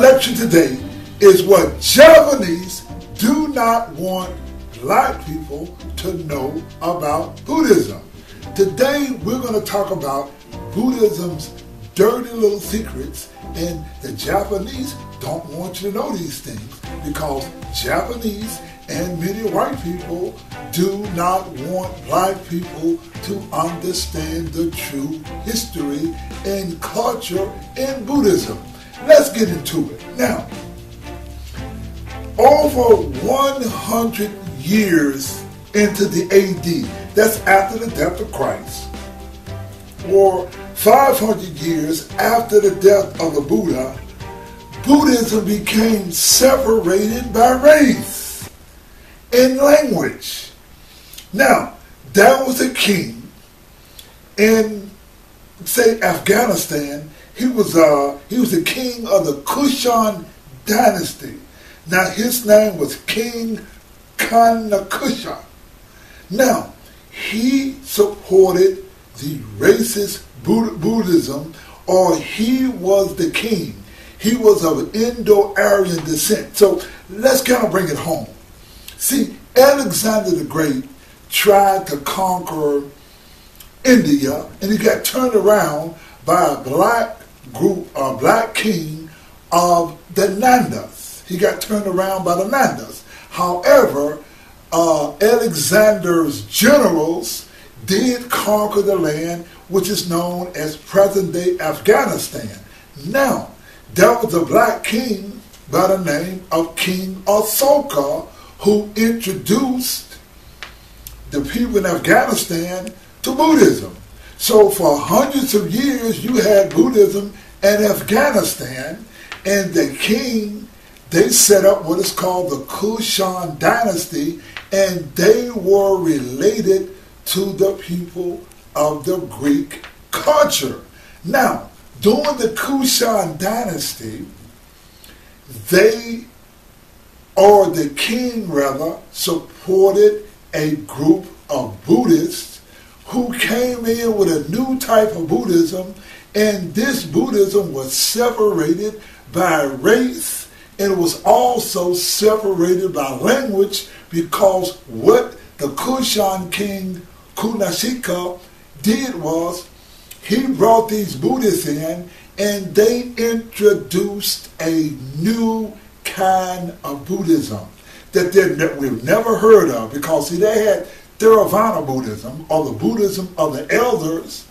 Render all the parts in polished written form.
lecture today is what Japanese do not want black people to know about Buddhism. Today we're going to talk about Buddhism's dirty little secrets, and the Japanese don't want you to know these things because Japanese and many white people do not want black people to understand the true history and culture in Buddhism. Let's get into it. Now, over 100 years into the AD, that's after the death of Christ, or 500 years after the death of the Buddha, Buddhism became separated by race and language. Now, there was a king in, say, Afghanistan. He was the king of the Kushan dynasty. Now, his name was King Kanishka. Now, he supported the racist Buddhism, or he was the king. He was of Indo-Aryan descent. So let's kind of bring it home. See, Alexander the Great tried to conquer India, and he got turned around by a black group, a black king of the Nandas. He got turned around by the Nandas. However, Alexander's generals did conquer the land, which is known as present-day Afghanistan. Now, there was a black king by the name of King Asoka who introduced the people in Afghanistan to Buddhism. So for hundreds of years, you had Buddhism in Afghanistan, and the king, they set up what is called the Kushan dynasty, and they were related to the people of the Greek culture. Now, during the Kushan dynasty, the king rather, supported a group of Buddhists who came in with a new type of Buddhism, and this Buddhism was separated by race, and it was also separated by language, because what the Kushan king Kanishka did was he brought these Buddhists in, and they introduced a new kind of Buddhism that we've never heard of, because see, they had THERAVADA Buddhism, or the Buddhism of the elders,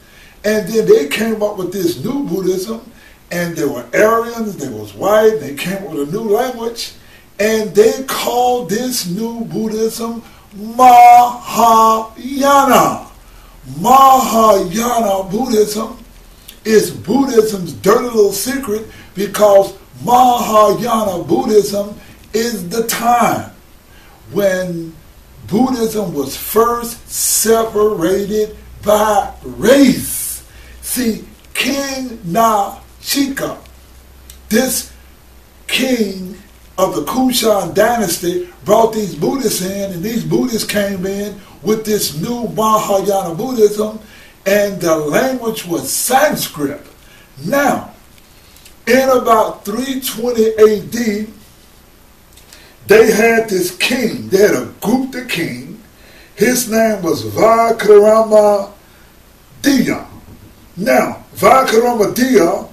and then they came up with this new Buddhism, and there were Aryans, there was white, they came up with a new language, and they called this new Buddhism Mahayana. Mahayana Buddhism is Buddhism's dirty little secret, because Mahayana Buddhism is the time when Buddhism was first separated by race. See, King Kanishka, this king of the Kushan dynasty, brought these Buddhists in, and these Buddhists came in with this new Mahayana Buddhism, and the language was Sanskrit. Now, in about 320 AD, they had this king, they had a Gupta king. His name was Vikramaditya. Now, Vikramaditya,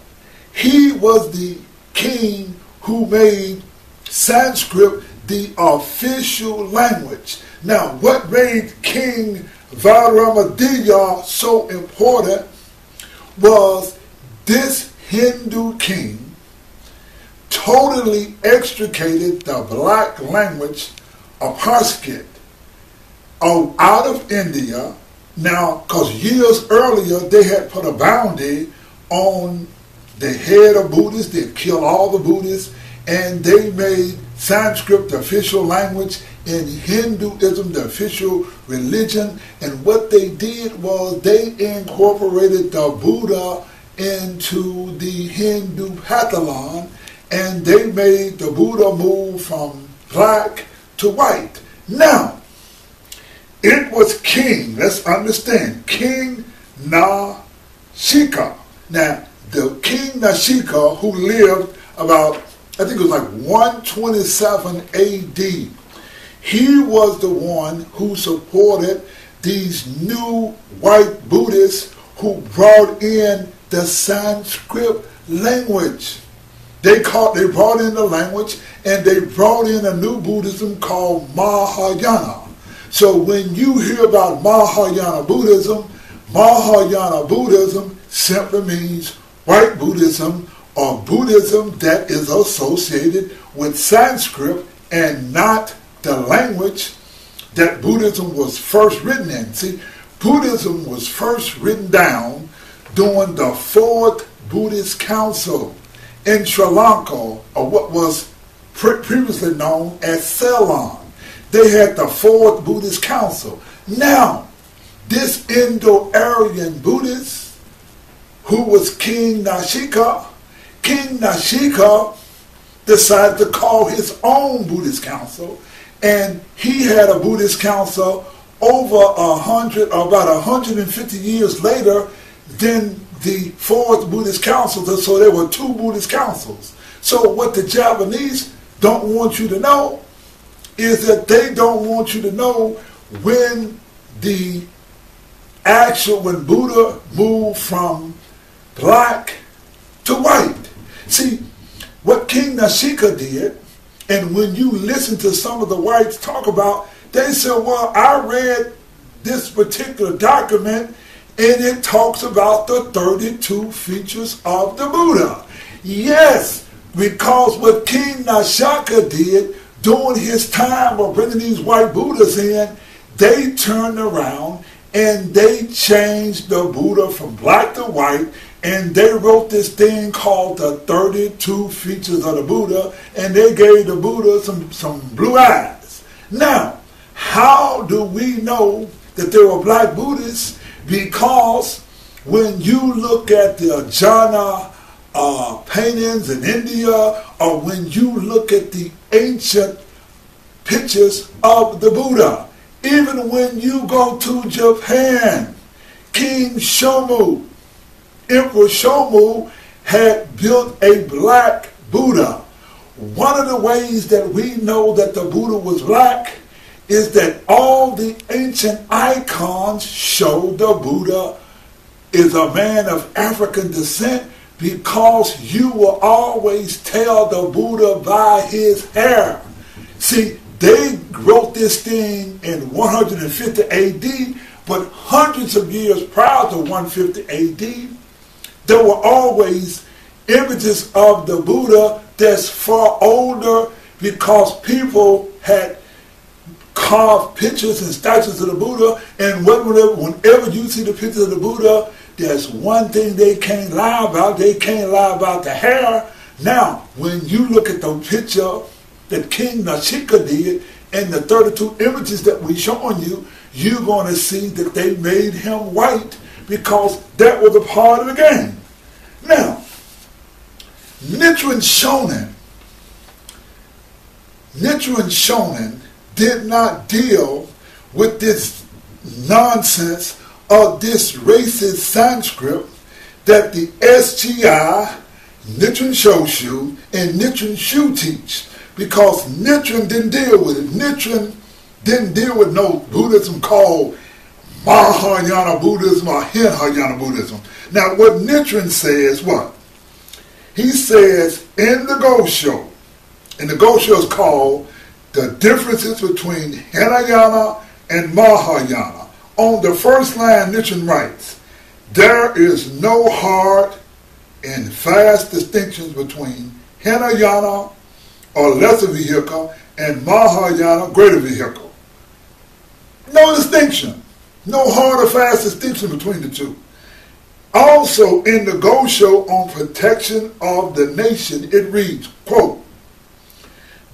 he was the king who made Sanskrit the official language. Now, what made King Vikramaditya so important was this Hindu king totally extricated the black language of Sanskrit out of India. Now, because years earlier they had put a bounty on the head of Buddhists, they'd kill all the Buddhists, and they made Sanskrit the official language, and Hinduism the official religion. And what they did was they incorporated the Buddha into the Hindu pantheon, and they made the Buddha move from black to white. Now, it was King, let's understand, King Kanishka. Now, the King Kanishka, who lived about I think it was like 127 AD. He was the one who supported these new white Buddhists who brought in the Sanskrit language. They brought in the language, and they brought in a new Buddhism called Mahayana. So when you hear about Mahayana Buddhism simply means white Buddhism, or Buddhism that is associated with Sanskrit and not the language that Buddhism was first written in. See, Buddhism was first written down during the Fourth Buddhist Council in Sri Lanka, or what was previously known as Ceylon. They had the Fourth Buddhist Council. Now, this Indo-Aryan Buddhist, who was King Nashika decided to call his own Buddhist council, and he had a Buddhist council about 150 years later than the Fourth Buddhist Council. So there were two Buddhist councils. So what the Japanese don't want you to know is that they don't want you to know when Buddha moved from black to white. See, what King Nashika did, and when you listen to some of the whites talk about, they said, well, I read this particular document, and it talks about the 32 features of the Buddha. Yes, because what King Nashika did during his time of bringing these white Buddhas in, they turned around and they changed the Buddha from black to white, and they wrote this thing called the 32 features of the Buddha, and they gave the Buddha some blue eyes. Now, how do we know that there were black Buddhists? Because when you look at the jhana paintings in India, or when you look at the ancient pictures of the Buddha, even when you go to Japan, King Shomu, Emperor Shomu had built a black Buddha. One of the ways that we know that the Buddha was black is that all the ancient icons show the Buddha is a man of African descent, because you will always tell the Buddha by his hair. See, they wrote this thing in 150 AD, but hundreds of years prior to 150 AD, there were always images of the Buddha that's far older, because people had carved pictures and statues of the Buddha, and whenever you see the picture of the Buddha, there's one thing they can't lie about. They can't lie about the hair. Now, when you look at the picture that King Nashika did and the 32 images that we're showing you, you're going to see that they made him white, because that was a part of the game. Now, Nichiren Shonin did not deal with this nonsense of this racist Sanskrit that the SGI, Nichiren Shoshu, and Nichiren Shu teach, because Nichiren didn't deal with it. Nichiren didn't deal with no Buddhism called Mahayana Buddhism or Hinayana Buddhism. Now, what Nichiren says, what? He says in the Gosho, and the Gosho is called The Differences Between Hinayana and Mahayana. On the first line, Nichiren writes, there is no hard and fast distinctions between Hinayana, or lesser vehicle, and Mahayana, greater vehicle. No distinction. No hard or fast distinction between the two. Also, in the Gosho on protection of the nation, it reads, quote,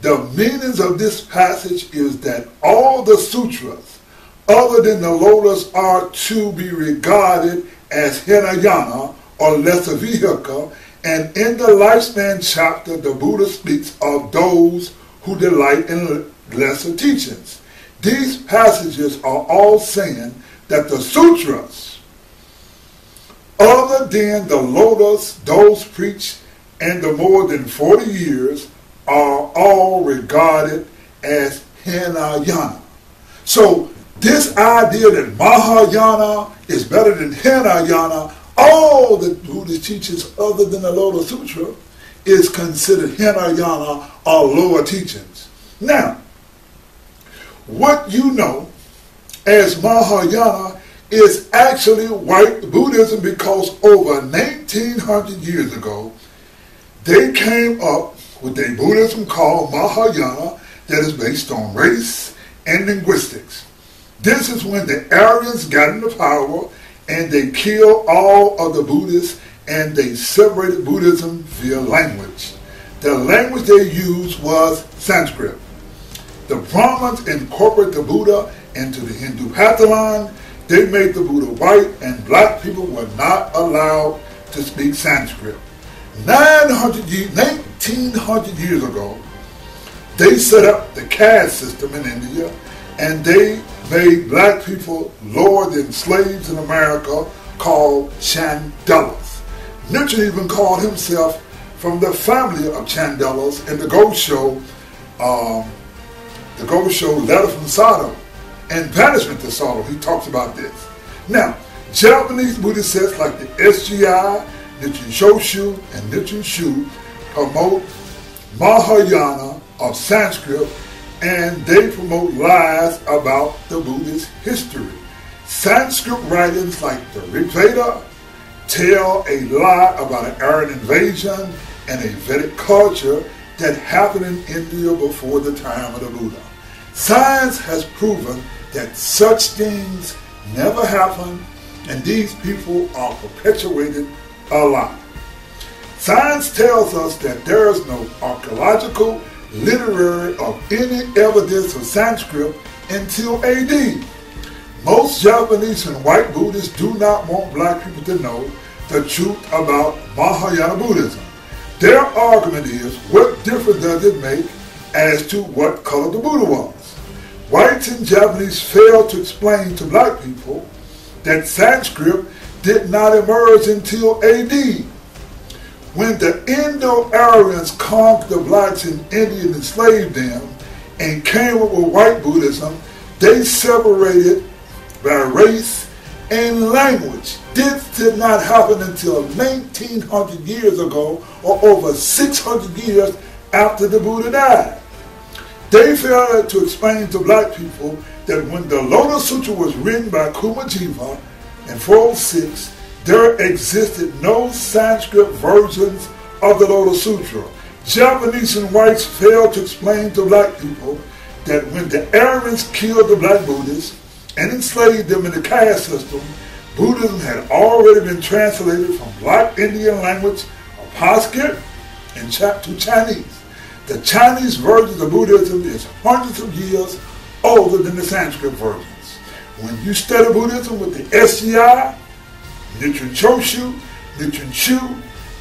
the meanings of this passage is that all the sutras other than the lotus are to be regarded as Hinayana, or lesser vehicle, and in the lifespan chapter, the Buddha speaks of those who delight in lesser teachings. These passages are all saying that the sutras, other than the lotus, those preached in the more than 40 years, are all regarded as Hinayana. So this idea that Mahayana is better than Hinayana, all the Buddhist teachings other than the Lotus Sutra is considered Hinayana or lower teachings. Now, what you know as Mahayana is actually white Buddhism, because over 1900 years ago, they came up with a Buddhism called Mahayana that is based on race and linguistics. This is when the Aryans got into power and they killed all of the Buddhists and they separated Buddhism via language. The language they used was Sanskrit. The Brahmins incorporated the Buddha into the Hindu pantheon. They made the Buddha white, and black people were not allowed to speak Sanskrit. 1900 years ago, they set up the caste system in India, and they made black people lower than slaves in America, called Chandelas. Nichiren even called himself from the family of Chandelas in the Ghost Show Letter from Sodom and Banishment to Sodom. He talks about this. Now, Japanese Buddhist sects like the SGI, Nichiren Shoshu, and Nichiren Shu promote Mahayana of Sanskrit, and they promote lies about the Buddhist history. Sanskrit writings like the THERAVADA tell a lie about an Aryan invasion and a Vedic culture that happened in India before the time of the Buddha. Science has proven that such things never happened, and these people are perpetuating a lie. Science tells us that there is no archaeological, literary, or any evidence of Sanskrit until AD. Most Japanese and white Buddhists do not want black people to know the truth about Mahayana Buddhism. Their argument is, what difference does it make as to what color the Buddha was? Whites and Japanese failed to explain to black people that Sanskrit did not emerge until AD. When the Indo-Aryans conquered the blacks in India and enslaved them and came up with white Buddhism, they separated by race and language. This did not happen until 1900 years ago, or over 600 years after the Buddha died. They failed to explain to black people that when the Lotus Sutra was written by Kumajiva in 406, there existed no Sanskrit versions of the Lotus Sutra. Japanese and whites failed to explain to black people that when the Aryans killed the black Buddhists and enslaved them in the caste system, Buddhism had already been translated from Black Indian language of Sanskrit to Chinese. The Chinese version of Buddhism is hundreds of years older than the Sanskrit versions. When you study Buddhism with the SGI, Nichiren Shoshu, Nichiren Shu,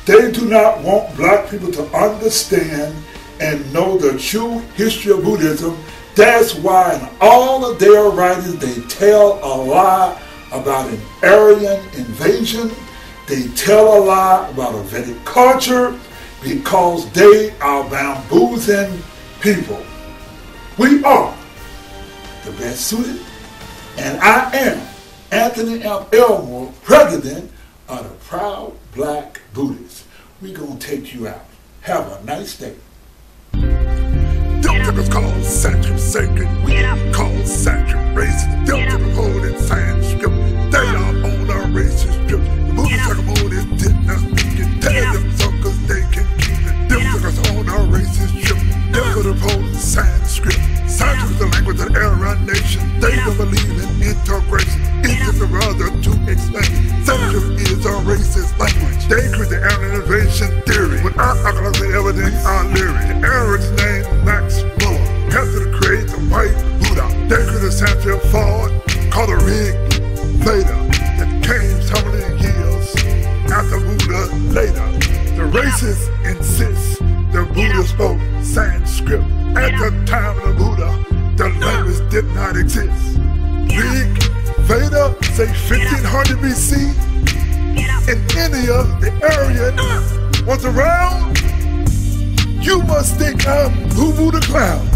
they do not want black people to understand and know the true history of Buddhism. That's why in all of their writings they tell a lie about an Aryan invasion. They tell a lie about a Vedic culture because they are bamboozling people. We are the best suited, and I am Anthony M. Elmore, President of the Proud Black Buddhists. We're going to take you out. Have a nice day. Them tickers call Sanskrit sacred. We call Sanskrit racist. Them tickers holding Sanskrit. They are on a racist strip. The Buddha ceremonies did not speak it. Tell them suckers they can keep it. Them tickers on a racist strip. Them tickers holding Sanskrit. Sanskrit is the language of the Aryan nation. They don't believe in integration. It's the other to explain. Sanskrit is a racist language. They create the Aryan invasion theory. Without archaeological evidence, are lyric. The Aryan's name Max Muller. After to create the white Buddha. They created Sanskrit Fraud called a rig later. That came so many years after Buddha later. The racists insist the Buddha spoke Sanskrit. At the time of the Buddha, the language did not exist. Rig Veda say 1500 BC. In India, the Aryan was around. You must think I'm Boo Boo the Clown.